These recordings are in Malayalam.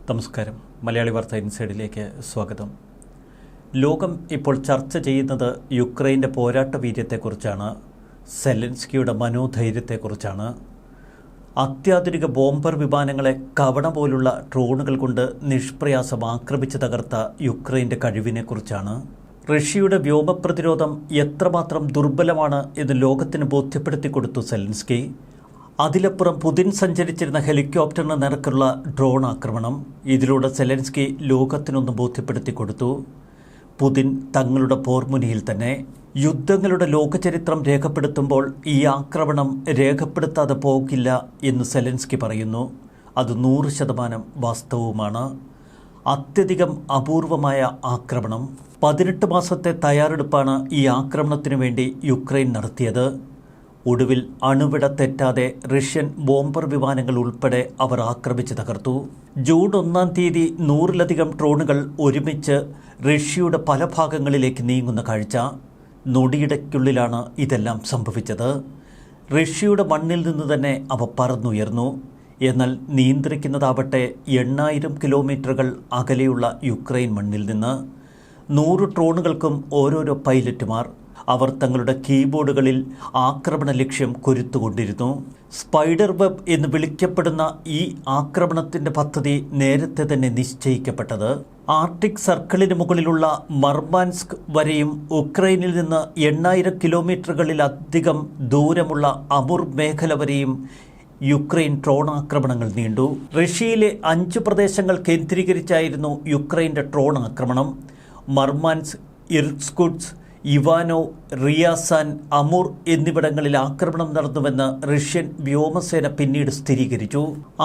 നമസ്കാരം. മലയാളി വാർത്ത ഇൻസൈഡിലേക്ക് സ്വാഗതം. ലോകം ഇപ്പോൾ ചർച്ച ചെയ്യുന്നത് യുക്രൈൻ്റെ പോരാട്ട വീര്യത്തെക്കുറിച്ചാണ്, സെലൻസ്കിയുടെ മനോധൈര്യത്തെക്കുറിച്ചാണ്. അത്യാധുനിക ബോംബർ വിമാനങ്ങളെ കവണ പോലുള്ള ഡ്രോണുകൾ കൊണ്ട് നിഷ്പ്രയാസം ആക്രമിച്ച് തകർത്ത യുക്രൈൻ്റെ കഴിവിനെക്കുറിച്ചാണ്. റഷ്യയുടെ വ്യോമപ്രതിരോധം എത്രമാത്രം ദുർബലമാണ് എന്ന് ലോകത്തിന് ബോധ്യപ്പെടുത്തി കൊടുത്തു സെലൻസ്കി. അതിലപ്പുറം പുതിൻ സഞ്ചരിച്ചിരുന്ന ഹെലികോപ്റ്ററിന് നേർക്കുള്ള ഡ്രോൺ ആക്രമണം, ഇതിലൂടെ സെലൻസ്കി ലോകത്തിനൊന്ന് ബോധ്യപ്പെടുത്തി കൊടുത്തു. പുതിൻ തങ്ങളുടെ പോർമുനയിൽ തന്നെ. യുദ്ധങ്ങളുടെ ലോകചരിത്രം രേഖപ്പെടുത്തുമ്പോൾ ഈ ആക്രമണം രേഖപ്പെടുത്താതെ പോകില്ല എന്ന് സെലൻസ്കി പറയുന്നു. അത് 100% വാസ്തവവുമാണ്. അത്യധികം അപൂർവമായ ആക്രമണം. 18 മാസത്തെ തയ്യാറെടുപ്പാണ് ഈ ആക്രമണത്തിനു വേണ്ടി യുക്രൈൻ നടത്തിയത്. ഒടുവിൽ അണുവിട തെറ്റാതെ റഷ്യൻ ബോംബർ വിമാനങ്ങൾ ഉൾപ്പെടെ അവർ ആക്രമിച്ച് തകർത്തു. ജൂൺ 1-ാം തീയതി 100-ലധികം ഡ്രോണുകൾ ഒരുമിച്ച് റഷ്യയുടെ പല ഭാഗങ്ങളിലേക്ക് നീങ്ങുന്ന കാഴ്ച. നൊടിയിടയ്ക്കുള്ളിലാണ് ഇതെല്ലാം സംഭവിച്ചത്. റഷ്യയുടെ മണ്ണിൽ നിന്ന് തന്നെ അവ പറന്നുയർന്നു. എന്നാൽ നിയന്ത്രിക്കുന്നതാവട്ടെ 8000 കിലോമീറ്ററുകൾ അകലെയുള്ള യുക്രൈൻ മണ്ണിൽ നിന്ന്. 100 ഡ്രോണുകൾക്കും ഓരോരോ പൈലറ്റുമാർ. അവർ തങ്ങളുടെ കീബോർഡുകളിൽ ആക്രമണ ലക്ഷ്യം കൊരുത്തുകൊണ്ടിരുന്നു. സ്പൈഡർ വെബ് എന്ന് വിളിക്കപ്പെടുന്ന ഈ ആക്രമണത്തിൻ്റെ പദ്ധതി നേരത്തെ തന്നെ നിശ്ചയിക്കപ്പെട്ടത്. ആർട്ടിക് സർക്കിളിന് മുകളിലുള്ള മർമാൻസ്ക് വരെയും ഉക്രൈനിൽ നിന്ന് 8000 കിലോമീറ്ററുകളിലധികം ദൂരമുള്ള അമുർ മേഖല വരെയും യുക്രൈൻ ഡ്രോൺ ആക്രമണങ്ങൾ നീണ്ടു. റഷ്യയിലെ 5 പ്രദേശങ്ങൾ കേന്ദ്രീകരിച്ചായിരുന്നു യുക്രൈൻ്റെ ഡ്രോൺ ആക്രമണം. മർമാൻസ്ക്, ഇർസ്കുട്സ്ക്, ഇവാനോ, റിയാസാൻ, അമുർ എന്നിവിടങ്ങളിൽ ആക്രമണം നടന്നുവെന്ന് റഷ്യൻ വ്യോമസേന പിന്നീട് സ്ഥിരീകരിച്ചു.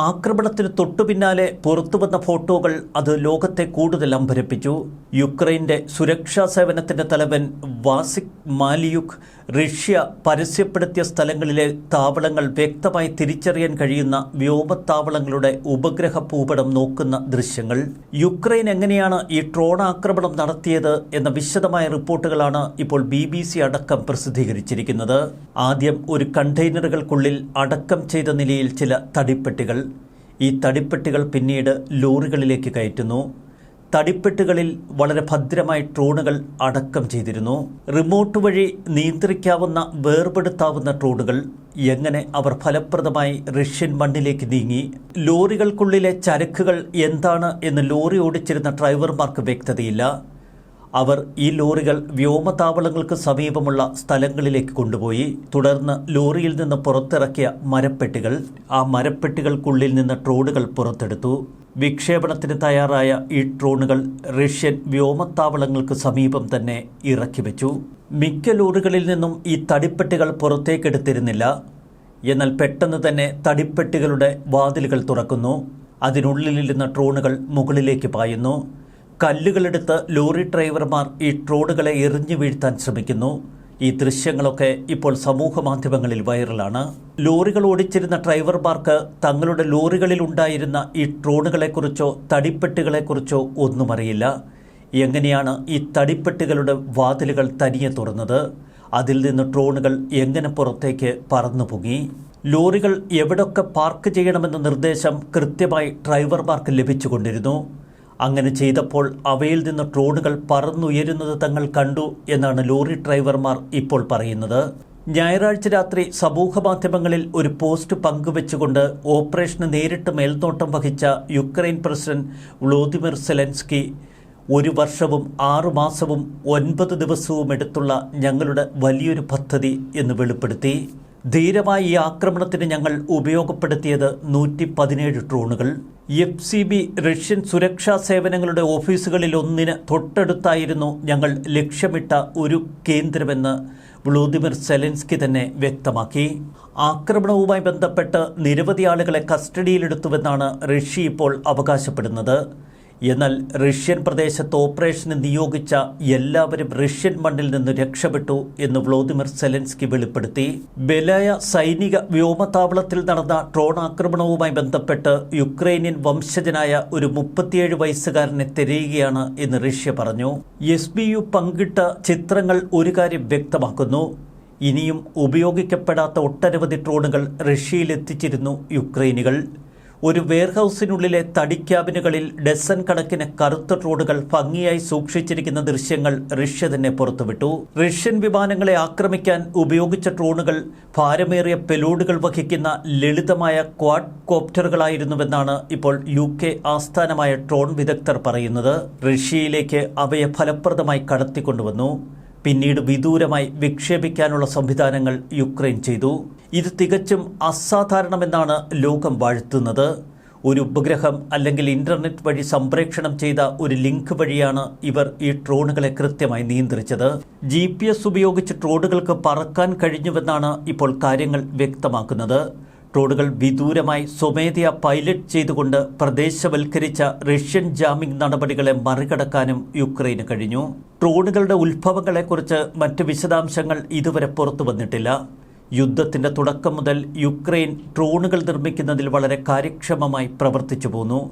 ആക്രമണത്തിന് തൊട്ടുപിന്നാലെ പുറത്തുവന്ന ഫോട്ടോകൾ അത് ലോകത്തെ കൂടുതൽ അമ്പരപ്പിച്ചു. യുക്രൈൻ്റെ സുരക്ഷാ സേവനത്തിൻ്റെ തലവൻ വാസിക് മാലിയുക് റഷ്യ പരസ്യപ്പെടുത്തിയ സ്ഥലങ്ങളിലെ താവളങ്ങൾ വ്യക്തമായി തിരിച്ചറിയാൻ കഴിയുന്ന വ്യോമത്താവളങ്ങളുടെ ഉപഗ്രഹ ഭൂപടം നോക്കുന്ന ദൃശ്യങ്ങൾ. യുക്രൈൻ എങ്ങനെയാണ് ഈ ഡ്രോൺ ആക്രമണം നടത്തിയത് എന്ന വിശദമായ റിപ്പോർട്ടുകളാണ് ഇപ്പോൾ BBC അടക്കം പ്രസിദ്ധീകരിച്ചിരിക്കുന്നത്. ആദ്യം ഒരു കണ്ടെയ്നറുകൾക്കുള്ളിൽ അടക്കം ചെയ്ത നിലയിൽ ചില തടിപ്പെട്ടികൾ. ഈ തടിപ്പെട്ടികൾ പിന്നീട് ലോറികളിലേക്ക് കയറ്റുന്നു. തടിപ്പെട്ടുകളിൽ വളരെ ഭദ്രമായി ഡ്രോണുകൾ അടക്കം ചെയ്തിരുന്നു. റിമോട്ട് വഴി നിയന്ത്രിക്കാവുന്ന വേർപെടുത്താവുന്ന ഡ്രോണുകൾ. എങ്ങനെ അവർ ഫലപ്രദമായി റഷ്യൻ മണ്ണിലേക്ക് നീങ്ങി? ലോറികൾക്കുള്ളിലെ ചരക്കുകൾ എന്താണ് എന്ന് ലോറി ഓടിച്ചിരുന്ന ഡ്രൈവർമാർക്ക് വ്യക്തതയില്ല. അവർ ഈ ലോറികൾ വ്യോമതാവളങ്ങൾക്ക് സമീപമുള്ള സ്ഥലങ്ങളിലേക്ക് കൊണ്ടുപോയി. തുടർന്ന് ലോറിയിൽ നിന്ന് പുറത്തിറക്കിയ മരപ്പെട്ടികൾ. ആ മരപ്പെട്ടികൾക്കുള്ളിൽ നിന്ന് ഡ്രോണുകൾ പുറത്തെടുത്തു. വിക്ഷേപണത്തിന് തയ്യാറായ ഈ ഡ്രോണുകൾ റഷ്യൻ വ്യോമത്താവളങ്ങൾക്ക് സമീപം തന്നെ ഇറക്കി വെച്ചു. മിക്ക ലോറികളിൽ നിന്നും ഈ തടിപ്പെട്ടികൾ പുറത്തേക്കെടുത്തിരുന്നില്ല. എന്നാൽ പെട്ടെന്ന് തന്നെ തടിപ്പെട്ടികളുടെ വാതിലുകൾ തുറക്കുന്നു. അതിനുള്ളിലിരുന്ന ഡ്രോണുകൾ മുകളിലേക്ക് പായുന്നു. കല്ലുകളെടുത്ത് ലോറി ഡ്രൈവർമാർ ഈ ഡ്രോണുകളെ എറിഞ്ഞു വീഴ്ത്താൻ ശ്രമിക്കുന്നു. ഈ ദൃശ്യങ്ങളൊക്കെ ഇപ്പോൾ സമൂഹ മാധ്യമങ്ങളിൽ വൈറലാണ്. ലോറികൾ ഓടിച്ചിരുന്ന ഡ്രൈവർമാർക്ക് തങ്ങളുടെ ലോറികളിൽ ഉണ്ടായിരുന്ന ഈ ഡ്രോണുകളെക്കുറിച്ചോ തടിപ്പെട്ടികളെക്കുറിച്ചോ ഒന്നും അറിയില്ല. എങ്ങനെയാണ് ഈ തടിപ്പെട്ടികളുടെ വാതിലുകൾ തനിയെ തുറന്നത്? അതിൽ നിന്ന് ഡ്രോണുകൾ എങ്ങനെ പുറത്തേക്ക് പറന്നു പൊങ്ങി? ലോറികൾ എവിടൊക്കെ പാർക്ക് ചെയ്യണമെന്ന നിർദ്ദേശം കൃത്യമായി ഡ്രൈവർമാർക്ക് ലഭിച്ചുകൊണ്ടിരുന്നു. അങ്ങനെ ചെയ്തപ്പോൾ അവയിൽ നിന്ന് ഡ്രോണുകൾ പറന്നുയരുന്നത് തങ്ങൾ കണ്ടു എന്നാണ് ലോറി ഡ്രൈവർമാർ ഇപ്പോൾ പറയുന്നത്. ഞായറാഴ്ച രാത്രി സമൂഹ മാധ്യമങ്ങളിൽ ഒരു പോസ്റ്റ് പങ്കുവെച്ചുകൊണ്ട് ഓപ്പറേഷന് നേരിട്ട് മേൽനോട്ടം വഹിച്ച യുക്രൈൻ പ്രസിഡന്റ് വ്ളോദിമിർ സെലൻസ്കി 1 വർഷവും 6 മാസവും 9 ദിവസവും എടുത്തുള്ള ഞങ്ങളുടെ വലിയൊരു പദ്ധതി എന്ന് വെളിപ്പെടുത്തി. ധീരമായ ഈ ആക്രമണത്തിന് ഞങ്ങൾ ഉപയോഗപ്പെടുത്തിയത് 117 ഡ്രോണുകൾ. FCB റഷ്യൻ സുരക്ഷാ സേവനങ്ങളുടെ ഓഫീസുകളിൽ ഒന്നിന് തൊട്ടടുത്തായിരുന്നു ഞങ്ങൾ ലക്ഷ്യമിട്ട ഒരു കേന്ദ്രമെന്ന് വ്ളോദിമിർ സെലൻസ്കി തന്നെ വ്യക്തമാക്കി. ആക്രമണവുമായി ബന്ധപ്പെട്ട് നിരവധി ആളുകളെ കസ്റ്റഡിയിലെടുത്തുവെന്നാണ് റഷ്യ ഇപ്പോൾ അവകാശപ്പെടുന്നത്. എന്നാൽ റഷ്യൻ പ്രദേശത്ത് ഓപ്പറേഷന് നിയോഗിച്ച എല്ലാവരും റഷ്യൻ മണ്ണിൽ നിന്ന് രക്ഷപ്പെട്ടു എന്ന് വ്ളോദിമിർ സെലൻസ്കി വെളിപ്പെടുത്തി. ബെലായ സൈനിക വ്യോമതാവളത്തിൽ നടന്ന ഡ്രോൺ ആക്രമണവുമായി ബന്ധപ്പെട്ട് യുക്രൈനിയൻ വംശജനായ ഒരു 37 വയസ്സുകാരനെ തിരയുകയാണ് എന്ന് റഷ്യ പറഞ്ഞു. SBU പങ്കിട്ട ചിത്രങ്ങൾ ഒരു കാര്യം വ്യക്തമാക്കുന്നു. ഇനിയും ഉപയോഗിക്കപ്പെടാത്ത ഒട്ടനവധി ഡ്രോണുകൾ റഷ്യയിലെത്തിച്ചിരുന്നു യുക്രൈനികൾ. ഒരു വെയർഹൌസിനുള്ളിലെ തടി ക്യാബിനുകളിൽ ഡസൻ കണക്കിന് കറുത്ത ഡ്രോണുകൾ ഭംഗിയായി സൂക്ഷിച്ചിരിക്കുന്ന ദൃശ്യങ്ങൾ റഷ്യ തന്നെ പുറത്തുവിട്ടു. റഷ്യൻ വിമാനങ്ങളെ ആക്രമിക്കാൻ ഉപയോഗിച്ച ഡ്രോണുകൾ ഭാരമേറിയ പെലോഡുകൾ വഹിക്കുന്ന ലളിതമായ ക്വാഡ് കോപ്റ്ററുകളായിരുന്നുവെന്നാണ് ഇപ്പോൾ UK ആസ്ഥാനമായ ഡ്രോൺ വിദഗ്ധർ പറയുന്നത്. റഷ്യയിലേക്ക് അവയെ ഫലപ്രദമായി കടത്തിക്കൊണ്ടുവന്നു. പിന്നീട് വിദൂരമായി വിക്ഷേപിക്കാനുള്ള സംവിധാനങ്ങൾ യുക്രൈൻ ചെയ്തു. ഇത് തികച്ചും അസാധാരണമെന്നാണ് ലോകം വാഴ്ത്തുന്നത്. ഒരു ഉപഗ്രഹം അല്ലെങ്കിൽ ഇന്റർനെറ്റ് വഴി സംപ്രേഷണം ചെയ്ത ഒരു ലിങ്ക് വഴിയാണ് ഇവർ ഈ ഡ്രോണുകളെ കൃത്യമായി നിയന്ത്രിച്ചത്. GPS ഉപയോഗിച്ച് ഡ്രോണുകൾക്ക് പറക്കാൻ കഴിഞ്ഞുവെന്നാണ് ഇപ്പോൾ കാര്യങ്ങൾ വ്യക്തമാക്കുന്നത്. ഡ്രോണുകൾ വിദൂരമായി സ്വമേധയാ പൈലറ്റ് ചെയ്തുകൊണ്ട് പ്രദേശവൽക്കരിച്ച റഷ്യൻ ജാമിംഗ് നടപടികളെ മറികടക്കാനും യുക്രൈന് കഴിഞ്ഞു. ഡ്രോണുകളുടെ ഉത്ഭവങ്ങളെക്കുറിച്ച് മറ്റ് വിശദാംശങ്ങൾ ഇതുവരെ പുറത്തു വന്നിട്ടില്ല. യുദ്ധത്തിന്റെ തുടക്കം മുതൽ യുക്രൈൻ ഡ്രോണുകൾ നിർമ്മിക്കുന്നതിൽ വളരെ കാര്യക്ഷമമായി പ്രവർത്തിച്ചു പോന്നു.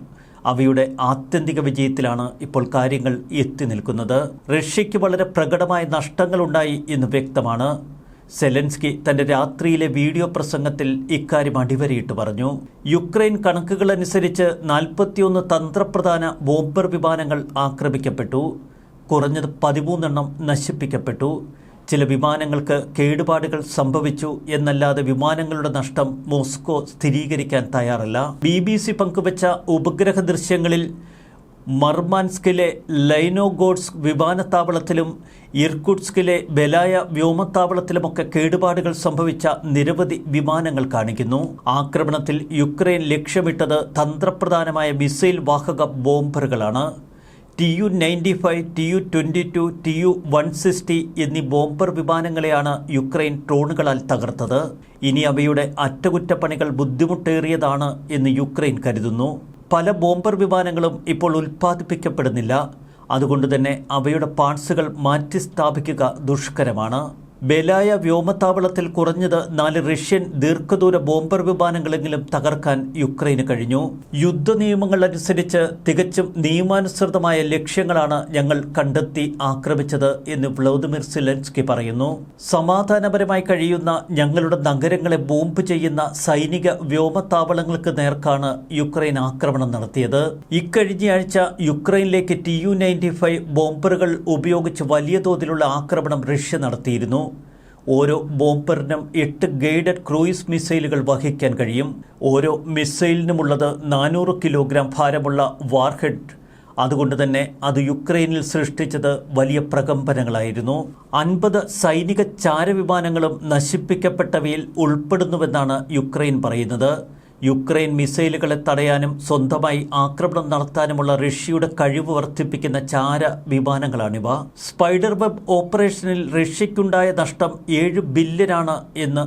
അവയുടെ ആത്യന്തിക വിജയത്തിലാണ് ഇപ്പോൾ കാര്യങ്ങൾ എത്തി നിൽക്കുന്നത്. റഷ്യയ്ക്ക് വളരെ പ്രകടമായ നഷ്ടങ്ങളുണ്ടായി എന്ന് വ്യക്തമാണ്. സെലൻസ്കി തന്റെ രാത്രിയിലെ വീഡിയോ പ്രസംഗത്തിൽ ഇക്കാര്യം അടിവരയിട്ട് പറഞ്ഞു. യുക്രൈൻ കണക്കുകളനുസരിച്ച് 41 തന്ത്രപ്രധാന ബോംബർ വിമാനങ്ങൾ ആക്രമിക്കപ്പെട്ടു. കുറഞ്ഞത് 13 നശിപ്പിക്കപ്പെട്ടു. ചില വിമാനങ്ങൾക്ക് കേടുപാടുകൾ സംഭവിച്ചു എന്നല്ലാതെ വിമാനങ്ങളുടെ നഷ്ടം മോസ്കോ സ്ഥിരീകരിക്കാൻ തയ്യാറല്ല. BBC പങ്കുവച്ച ഉപഗ്രഹ ദൃശ്യങ്ങളിൽ മർമാൻസ്കിലെ ലൈനോഗോഡ്സ്ക് വിമാനത്താവളത്തിലും ഇർകുട്സ്കിലെ ബെലായ വ്യോമത്താവളത്തിലുമൊക്കെ കേടുപാടുകൾ സംഭവിച്ച നിരവധി വിമാനങ്ങൾ കാണിക്കുന്നു. ആക്രമണത്തിൽ യുക്രൈൻ ലക്ഷ്യമിട്ടത് തന്ത്രപ്രധാനമായ മിസൈൽ വാഹക ബോംബറുകളാണ്. Tu-95, Tu-22, Tu-160 എന്നീ ബോംബർ വിമാനങ്ങളെയാണ് യുക്രൈൻ ഡ്രോണുകളാൽ തകർത്തത്. ഇനി അവയുടെ അറ്റകുറ്റപ്പണികൾ ബുദ്ധിമുട്ടേറിയതാണ് എന്ന് യുക്രൈൻ കരുതുന്നു. പല ബോംബർ വിമാനങ്ങളും ഇപ്പോൾ ഉൽപ്പാദിപ്പിക്കപ്പെടുന്നില്ല. അതുകൊണ്ട് തന്നെ അവയുടെ പാർട്സുകൾ മാറ്റി സ്ഥാപിക്കുക ദുഷ്കരമാണ്. ബെലായ വ്യോമത്താവളത്തിൽ കുറഞ്ഞത് 4 റഷ്യൻ ദീർഘദൂര ബോംബർ വിമാനങ്ങളെങ്കിലും തകർക്കാൻ യുക്രൈന് കഴിഞ്ഞു. യുദ്ധ നിയമങ്ങൾ അനുസരിച്ച് തികച്ചും നിയമാനുസൃതമായ ലക്ഷ്യങ്ങളാണ് ഞങ്ങൾ കണ്ടെത്തി ആക്രമിച്ചത് എന്ന് വ്ളാദിമിർ സെലൻസ്കി പറയുന്നു. സമാധാനപരമായി കഴിയുന്ന ഞങ്ങളുടെ നഗരങ്ങളെ ബോംബ് ചെയ്യുന്ന സൈനിക വ്യോമത്താവളങ്ങൾക്ക് നേർക്കാണ് യുക്രൈൻ ആക്രമണം നടത്തിയത്. ഇക്കഴിഞ്ഞയാഴ്ച യുക്രൈനിലേക്ക് Tu-95 ബോംബറുകൾ ഉപയോഗിച്ച് വലിയ തോതിലുള്ള ആക്രമണം റഷ്യ നടത്തിയിരുന്നു. ഓരോ ബോംബറിനും 8 ഗൈഡഡ് ക്രൂയിസ് മിസൈലുകൾ വഹിക്കാൻ കഴിയും. ഓരോ മിസൈലിനുമുള്ളത് 400 കിലോഗ്രാം ഭാരമുള്ള വാർഹെഡ്. അതുകൊണ്ട് തന്നെ അത് യുക്രൈനിൽ സൃഷ്ടിച്ചത് വലിയ പ്രകമ്പനങ്ങളായിരുന്നു. 50 സൈനിക ചാരവിമാനങ്ങളും നശിപ്പിക്കപ്പെട്ടവയിൽ ഉൾപ്പെടുന്നുവെന്നാണ് യുക്രൈൻ പറയുന്നത്. യുക്രൈൻ മിസൈലുകളെ തടയാനും സ്വന്തമായി ആക്രമണം നടത്താനുമുള്ള റഷ്യയുടെ കഴിവ് വർദ്ധിപ്പിക്കുന്ന ചാര വിമാനങ്ങളാണിവ. സ്പൈഡർ വെബ് ഓപ്പറേഷനിൽ റഷ്യയ്ക്കുണ്ടായ നഷ്ടം 7 ബില്യനാണ് എന്ന്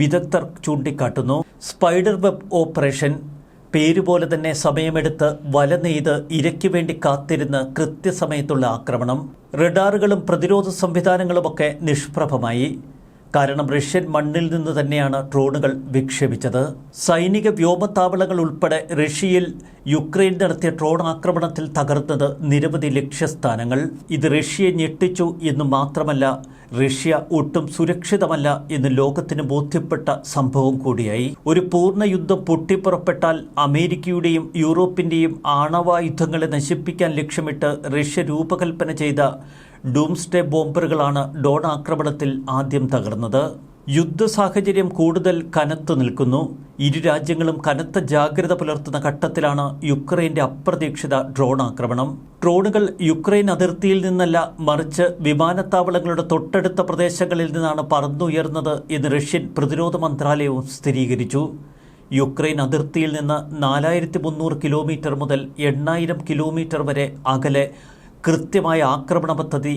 വിദഗ്ധർ ചൂണ്ടിക്കാട്ടുന്നു. സ്പൈഡർ വെബ് ഓപ്പറേഷൻ പേരുപോലെ തന്നെ സമയമെടുത്ത് വല നെയ്ത് ഇരയ്ക്ക് വേണ്ടി കാത്തിരുന്ന് കൃത്യസമയത്തുള്ള ആക്രമണം. റഡാറുകളും പ്രതിരോധ സംവിധാനങ്ങളുമൊക്കെ നിഷ്പ്രഭമായി. കാരണം റഷ്യൻ മണ്ണിൽ നിന്ന് തന്നെയാണ് ഡ്രോണുകൾ വിക്ഷേപിച്ചത്. സൈനിക വ്യോമത്താവളങ്ങൾ ഉൾപ്പെടെ റഷ്യയിൽ യുക്രൈൻ നടത്തിയ ഡ്രോൺ ആക്രമണത്തിൽ തകർത്തത് നിരവധി ലക്ഷ്യസ്ഥാനങ്ങൾ. ഇത് റഷ്യയെ ഞെട്ടിച്ചു എന്ന് മാത്രമല്ല, റഷ്യ ഒട്ടും സുരക്ഷിതമല്ല എന്ന് ലോകത്തിന് ബോധ്യപ്പെട്ട സംഭവം കൂടിയായി. ഒരു പൂർണ്ണ യുദ്ധം പൊട്ടിപ്പുറപ്പെട്ടാൽ അമേരിക്കയുടെയും യൂറോപ്പിൻ്റെയും ആണവായുധങ്ങളെ നശിപ്പിക്കാൻ ലക്ഷ്യമിട്ട് റഷ്യ രൂപകൽപ്പന ചെയ്ത ഡൂംസ്ഡേ ബോംബറുകളാണ് ഡ്രോൺ ആക്രമണത്തിൽ ആദ്യം തകർന്നത്. യുദ്ധ സാഹചര്യം കൂടുതൽ കനത്തു നിൽക്കുന്നു. ഇരു രാജ്യങ്ങളും കനത്ത ജാഗ്രത പുലർത്തുന്ന ഘട്ടത്തിലാണ് യുക്രൈന്റെ അപ്രതീക്ഷിത ഡ്രോൺ ആക്രമണം. ഡ്രോണുകൾ യുക്രൈൻ അതിർത്തിയിൽ നിന്നല്ല, മറിച്ച് വിമാനത്താവളങ്ങളുടെ തൊട്ടടുത്ത പ്രദേശങ്ങളിൽ നിന്നാണ് പറന്നുയർന്നത് എന്ന് റഷ്യൻ പ്രതിരോധ മന്ത്രാലയവും സ്ഥിരീകരിച്ചു. യുക്രൈൻ അതിർത്തിയിൽ നിന്ന് 4300 കിലോമീറ്റർ മുതൽ 8000 കിലോമീറ്റർ വരെ അകലെ കൃത്യമായ ആക്രമണ പദ്ധതി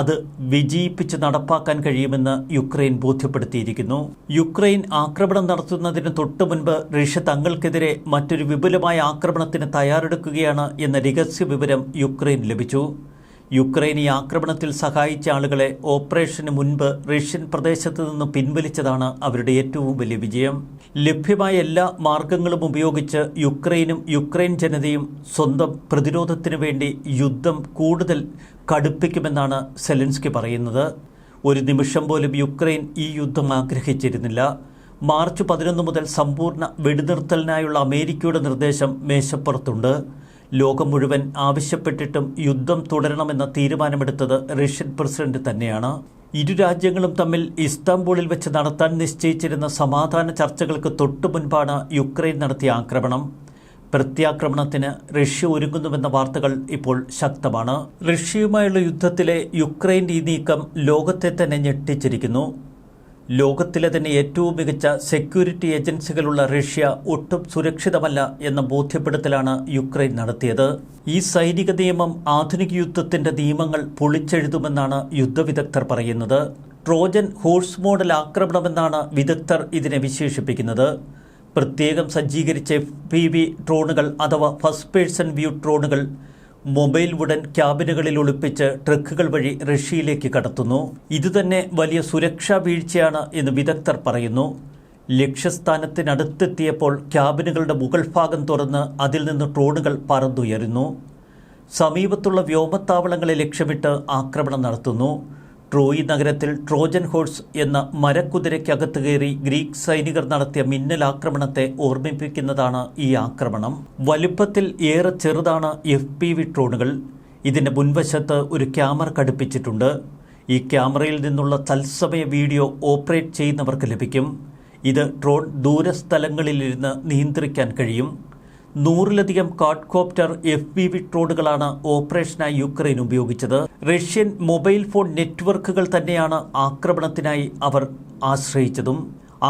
അത് വിജയിപ്പിച്ച് നടപ്പാക്കാൻ കഴിയുമെന്ന് യുക്രൈൻ ബോധ്യപ്പെടുത്തിയിരിക്കുന്നു. യുക്രൈൻ ആക്രമണം നടത്തുന്നതിന് തൊട്ടു മുൻപ് റഷ്യ തങ്ങൾക്കെതിരെ മറ്റൊരു വിപുലമായ ആക്രമണത്തിന് തയ്യാറെടുക്കുകയാണ് എന്ന രഹസ്യ വിവരം യുക്രൈൻ ലഭിച്ചു. യുക്രൈൻ ഈ ആക്രമണത്തിൽ സഹായിച്ച ആളുകളെ ഓപ്പറേഷന് മുൻപ് റഷ്യൻ പ്രദേശത്ത് നിന്ന് പിൻവലിച്ചതാണ് അവരുടെ ഏറ്റവും വലിയ വിജയം. ലഭ്യമായ എല്ലാ മാർഗങ്ങളും ഉപയോഗിച്ച് യുക്രൈനും യുക്രൈൻ ജനതയും സ്വന്തം പ്രതിരോധത്തിനു വേണ്ടി യുദ്ധം കൂടുതൽ കടുപ്പിക്കുമെന്നാണ് സെലൻസ്കി പറയുന്നത്. ഒരു നിമിഷം പോലും യുക്രൈൻ ഈ യുദ്ധം ആഗ്രഹിച്ചിരുന്നില്ല. മാർച്ച് 11 മുതൽ സമ്പൂർണ്ണ വെടിനിർത്തലിനായുള്ള അമേരിക്കയുടെ നിർദ്ദേശം മേശപ്പുറത്തുണ്ട്. ലോകം മുഴുവൻ ആവശ്യപ്പെട്ടിട്ടും യുദ്ധം തുടരണമെന്ന തീരുമാനമെടുത്തത് റഷ്യൻ പ്രസിഡന്റ് തന്നെയാണ്. ഇരു രാജ്യങ്ങളും തമ്മിൽ ഇസ്താംബൂളിൽ വെച്ച് നടത്താൻ നിശ്ചയിച്ചിരുന്ന സമാധാന ചർച്ചകൾക്ക് തൊട്ടുമുൻപാണ് യുക്രൈൻ നടത്തിയ ആക്രമണം. പ്രത്യാക്രമണത്തിന് റഷ്യ ഒരുങ്ങുന്നുവെന്ന വാർത്തകൾ ഇപ്പോൾ ശക്തമാണ്. റഷ്യയുമായുള്ള യുദ്ധത്തിലെ യുക്രൈൻ്റെ ഈ നീക്കം ലോകത്തെ തന്നെ ഞെട്ടിച്ചിരിക്കുന്നു. ലോകത്തിലെ തന്നെ ഏറ്റവും മികച്ച സെക്യൂരിറ്റി ഏജൻസികളുള്ള റഷ്യ ഒട്ടും സുരക്ഷിതമല്ല എന്ന ബോധ്യപ്പെടുത്തലാണ് യുക്രൈൻ നടത്തിയത്. ഈ സൈനിക നിയമം ആധുനിക യുദ്ധത്തിന്റെ നിയമങ്ങൾ പൊളിച്ചെഴുതുമെന്നാണ് യുദ്ധവിദഗ്ധർ പറയുന്നത്. ട്രോജൻ ഹോഴ്സ് മോഡൽ ആക്രമണമെന്നാണ് വിദഗ്ധർ ഇതിനെ വിശേഷിപ്പിക്കുന്നത്. പ്രത്യേകം സജ്ജീകരിച്ച FPV ഡ്രോണുകൾ അഥവാ ഫസ്റ്റ് പേഴ്സൺ വ്യൂ ഡ്രോണുകൾ മൊബൈൽ വുഡൻ ക്യാബിനുകളിൽ ഒളിപ്പിച്ച് ട്രക്കുകൾ വഴി റഷ്യയിലേക്ക് കടത്തുന്നു. ഇതുതന്നെ വലിയ സുരക്ഷാ വീഴ്ചയാണ് എന്ന് വിദഗ്ധർ പറയുന്നു. ലക്ഷ്യസ്ഥാനത്തിനടുത്തെത്തിയപ്പോൾ ക്യാബിനുകളുടെ മുകൾ ഭാഗം തുറന്ന് അതിൽ നിന്ന് ഡ്രോണുകൾ പറന്നുയരുന്നു. സമീപത്തുള്ള വ്യോമത്താവളങ്ങളെ ലക്ഷ്യമിട്ട് ആക്രമണം നടത്തുന്നു. ട്രോയ് നഗരത്തിൽ ട്രോജൻ ഹോഴ്സ് എന്ന മരക്കുതിരയ്ക്കകത്ത് കയറി ഗ്രീക്ക് സൈനികർ നടത്തിയ മിന്നലാക്രമണത്തെ ഓർമ്മിപ്പിക്കുന്നതാണ് ഈ ആക്രമണം. വലുപ്പത്തിൽ ഏറെ ചെറുതാണ് FPV ഡ്രോണുകൾ. ഇതിൻ്റെ മുൻവശത്ത് ഒരു ക്യാമറ ഘടിപ്പിച്ചിട്ടുണ്ട്. ഈ ക്യാമറയിൽ നിന്നുള്ള തത്സമയ വീഡിയോ ഓപ്പറേറ്റ് ചെയ്യുന്നവർക്ക് ലഭിക്കും. ഇത് ഡ്രോൺ ദൂരസ്ഥലങ്ങളിലിരുന്ന് നിയന്ത്രിക്കാൻ കഴിയും. 100-ലധികം ക്വാഡ്കോപ്റ്റർ FPV ഡ്രോണുകളാണ് ഓപ്പറേഷനായി യുക്രൈൻ ഉപയോഗിച്ചത്. റഷ്യൻ മൊബൈൽ ഫോൺ നെറ്റ്വർക്കുകൾ തന്നെയാണ് ആക്രമണത്തിനായി അവർ ആശ്രയിച്ചതും.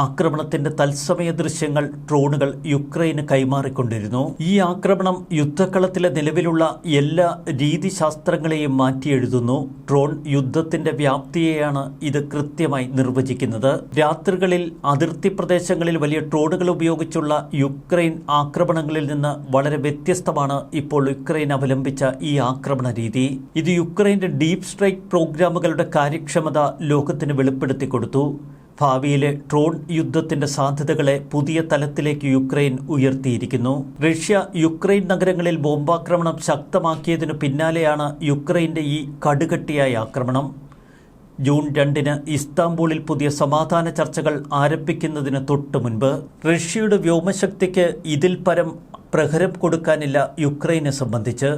ആക്രമണത്തിന്റെ തത്സമയ ദൃശ്യങ്ങൾ ഡ്രോണുകൾ യുക്രൈന് കൈമാറിക്കൊണ്ടിരുന്നു. ഈ ആക്രമണം യുദ്ധക്കളത്തിലെ നിലവിലുള്ള എല്ലാ രീതിശാസ്ത്രങ്ങളെയും മാറ്റിയെഴുതുന്നു. ഡ്രോൺ യുദ്ധത്തിന്റെ വ്യാപ്തിയെയാണ് ഇത് കൃത്യമായി നിർവചിക്കുന്നത്. രാത്രികളിൽ അതിർത്തി പ്രദേശങ്ങളിൽ വലിയ ഡ്രോണുകൾ ഉപയോഗിച്ചുള്ള യുക്രൈൻ ആക്രമണങ്ങളിൽ നിന്ന് വളരെ വ്യത്യസ്തമാണ് ഇപ്പോൾ യുക്രൈൻ അവലംബിച്ച ഈ ആക്രമണ രീതി. ഇത് യുക്രൈന്റെ ഡീപ് സ്ട്രൈക്ക് പ്രോഗ്രാമുകളുടെ കാര്യക്ഷമത ലോകത്തിന് വെളിപ്പെടുത്തി കൊടുത്തു. ഭാവിയിലെ ഡ്രോൺ യുദ്ധത്തിന്റെ സാധ്യതകളെ പുതിയ തലത്തിലേക്ക് യുക്രൈൻ ഉയർത്തിയിരിക്കുന്നു. റഷ്യ യുക്രൈൻ നഗരങ്ങളിൽ ബോംബാക്രമണം ശക്തമാക്കിയതിനു പിന്നാലെയാണ് യുക്രൈന്റെ ഈ കടുകട്ടിയായ ആക്രമണം. ജൂൺ 2-ന് ഇസ്താംബൂളിൽ പുതിയ സമാധാന ചർച്ചകൾ ആരംഭിക്കുന്നതിന് തൊട്ടു മുൻപ് റഷ്യയുടെ വ്യോമശക്തിക്ക് ഇതിൽ പരം പ്രഹരം കൊടുക്കാനില്ല യുക്രൈനെ സംബന്ധിച്ച്.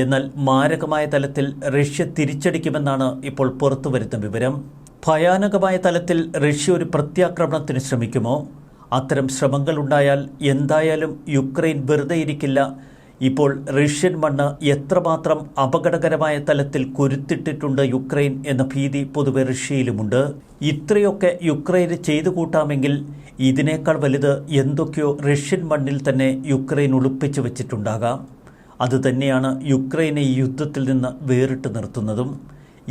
എന്നാൽ മാരകമായ തലത്തിൽ റഷ്യ തിരിച്ചടിക്കുമെന്നാണ് ഇപ്പോൾ പുറത്തുവരുന്ന വിവരം. ഭയാനകമായ തലത്തിൽ റഷ്യ ഒരു പ്രത്യാക്രമണത്തിന് ശ്രമിക്കുമോ? അത്തരം ശ്രമങ്ങളുണ്ടായാൽ എന്തായാലും യുക്രൈൻ വെറുതെ ഇരിക്കില്ല. ഇപ്പോൾ റഷ്യൻ മണ്ണ് എത്രമാത്രം അപകടകരമായ തലത്തിൽ കുരുത്തിട്ടിട്ടുണ്ട് യുക്രൈൻ എന്ന ഭീതി പൊതുവെ റഷ്യയിലുമുണ്ട്. ഇത്രയൊക്കെ യുക്രൈന് ചെയ്തു കൂട്ടാമെങ്കിൽ ഇതിനേക്കാൾ വലുത് എന്തൊക്കെയോ റഷ്യൻ മണ്ണിൽ തന്നെ യുക്രൈൻ ഒളിപ്പിച്ചു വച്ചിട്ടുണ്ടാകാം. അതുതന്നെയാണ് യുക്രൈനെ ഈ യുദ്ധത്തിൽ നിന്ന് വേറിട്ട് നിർത്തുന്നതും.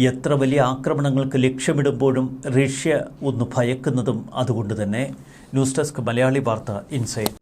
എത്ര വലിയ ആക്രമണങ്ങൾക്ക് ലക്ഷ്യമിടുമ്പോഴും റഷ്യ ഒന്ന് ഭയക്കുന്നതും അതുകൊണ്ട് തന്നെ. ന്യൂസ് ഡെസ്ക് മലയാളി വാർത്ത ഇൻസൈറ്റ്.